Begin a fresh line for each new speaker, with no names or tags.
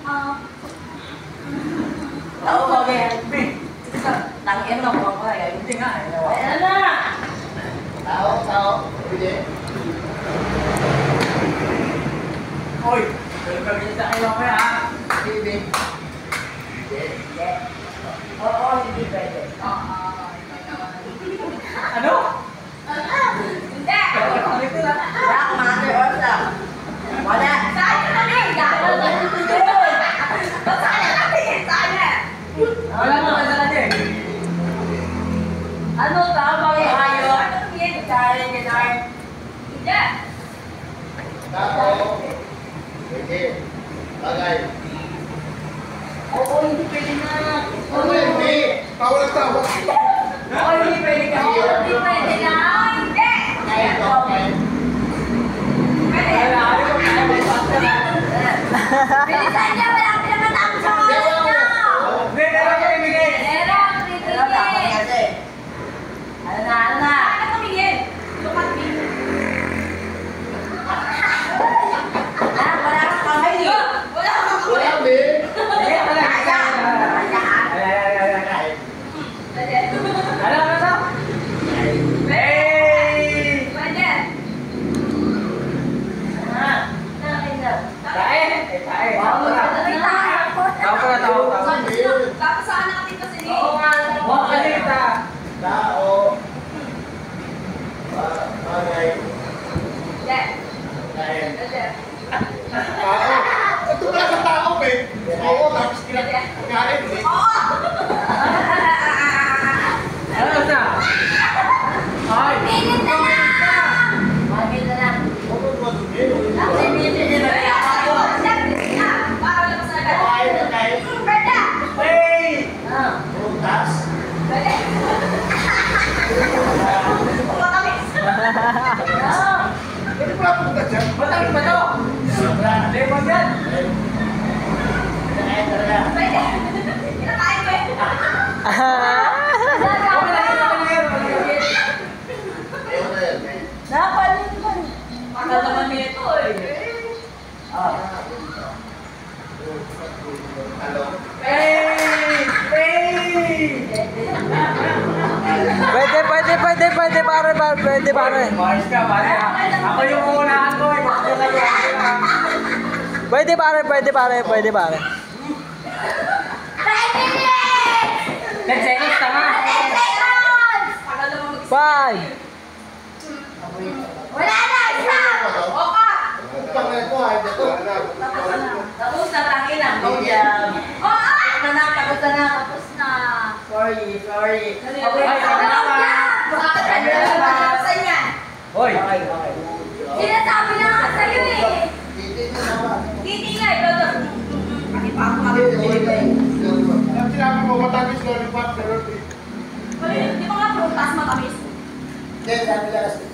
Tahu kau yang ini, tangin dong kau ya, ini nggak ya? Ada. Tahu, ini. Oi, kalau kita yang apa ya? Ini. Oh, ini beda. Aduh. Tidak. Kalau itu lah. Yang mana orang? Mana? Saya tadi nggak ada itu. Saya tadi saya. Orang mana aja? Ano tahu bagi ayo? Ini cari kita. Tidak. Tahu. Oke. Bagai. Oh, ini pwede na. Oh, hindi. Tawa lang tawa. Oh, hindi pwede ka. Oh, hindi pwede na. Hindi. Kaya ko. Pwede. Bilisan niya. Wala ka naman ang sawa niya. Hindi, meron ka ibigay. Meron, ibigay. Ano na? Ano tumingin? Lukat din. Wala kang kamay. Wala kang kamay. Tapos saan natin kasi ni? Oo nga. Huwag ka dito. Tao. Bagay. Yes. Tao. Ito pala sa tao, eh. Oo, tapos kinakain. Oo. Ano na? Ay. Minit na lang. Minit na lang. Ini pula pun kerja. Betul betul. Lemon kan? Kita main deh. Kenapa ni? Makan teman itu. Halo. Pwede pare. Boys ka pare. Ako yung unahan ko eh. Pwede pare. 10 seconds tama. 5. Wala na isa. Oka. Tapos na tangin ang podium. Tapos na. Sorry. Hoy. Sinasabi na nga sa'yo eh. Titi nga ito. Bakit pa ako makikita? Sinabi mo matamis lollipop sa roti. Di ba nga prutas matamis? Hindi, sabi lang.